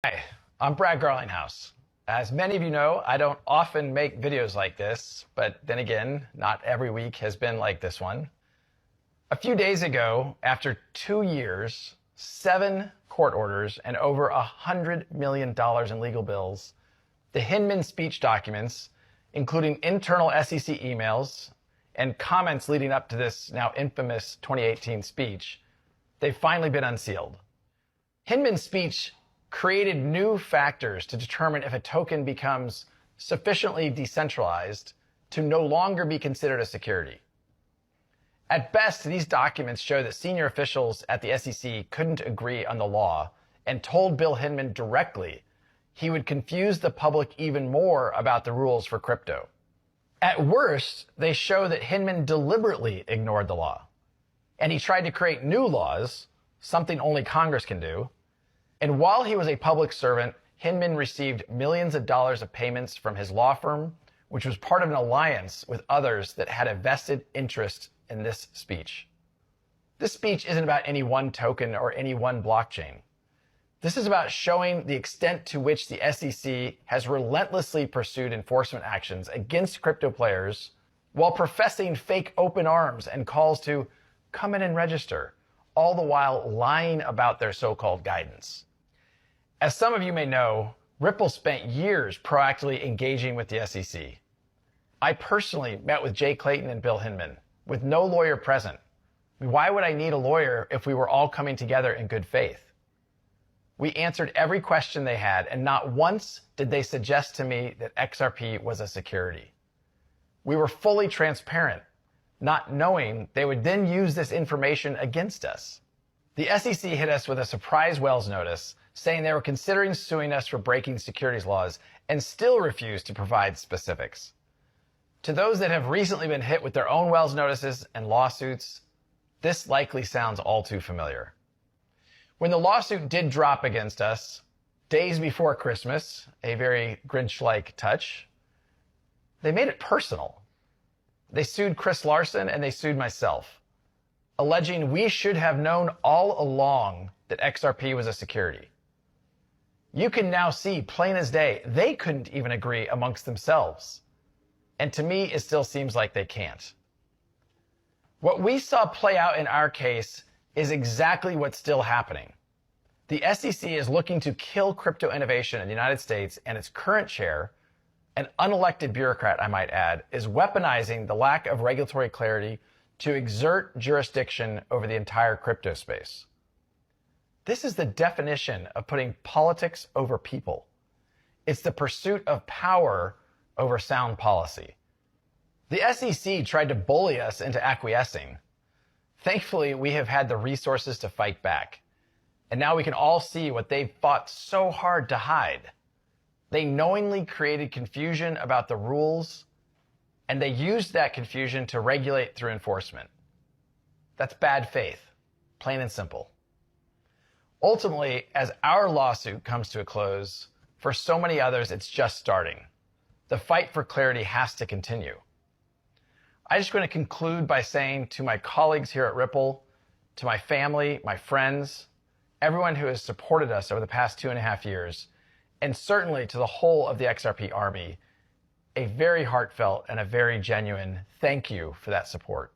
Hi, I'm Brad Garlinghouse. As many of you know, I don't often make videos like this, but then again, not every week has been like this one. A few days ago, after 2 years, 7 court orders, and over $100 million in legal bills, the Hinman speech documents, including internal SEC emails and comments leading up to this now infamous 2018 speech, they've finally been unsealed. Hinman's speech created new factors to determine if a token becomes sufficiently decentralized to no longer be considered a security. At best, these documents show that senior officials at the SEC couldn't agree on the law and told Bill Hinman directly he would confuse the public even more about the rules for crypto. At worst, they show that Hinman deliberately ignored the law, and he tried to create new laws, something only Congress can do. And while he was a public servant, Hinman received millions of dollars of payments from his law firm, which was part of an alliance with others that had a vested interest in this speech. This speech isn't about any one token or any one blockchain. This is about showing the extent to which the SEC has relentlessly pursued enforcement actions against crypto players while professing fake open arms and calls to come in and register, all the while lying about their so-called guidance. As some of you may know, Ripple spent years proactively engaging with the SEC. I personally met with Jay Clayton and Bill Hinman, with no lawyer present. Why would I need a lawyer if we were all coming together in good faith? We answered every question they had, and not once did they suggest to me that XRP was a security. We were fully transparent, not knowing they would then use this information against us. The SEC hit us with a surprise Wells notice saying they were considering suing us for breaking securities laws and still refused to provide specifics. To those that have recently been hit with their own Wells notices and lawsuits, this likely sounds all too familiar. When the lawsuit did drop against us, days before Christmas, a very Grinch-like touch, they made it personal. They sued Chris Larson and they sued myself, alleging we should have known all along that XRP was a security. You can now see plain as day, they couldn't even agree amongst themselves. And to me, it still seems like they can't. What we saw play out in our case is exactly what's still happening. The SEC is looking to kill crypto innovation in the United States, and its current chair, an unelected bureaucrat, I might add, is weaponizing the lack of regulatory clarity to exert jurisdiction over the entire crypto space. This is the definition of putting politics over people. It's the pursuit of power over sound policy. The SEC tried to bully us into acquiescing. Thankfully, we have had the resources to fight back. And now we can all see what they've fought so hard to hide. They knowingly created confusion about the rules, and they used that confusion to regulate through enforcement. That's bad faith, plain and simple. Ultimately, as our lawsuit comes to a close, for so many others, it's just starting. The fight for clarity has to continue. I just want to conclude by saying to my colleagues here at Ripple, to my family, my friends, everyone who has supported us over the past 2.5 years, and certainly to the whole of the XRP army, a very heartfelt and a very genuine thank you for that support.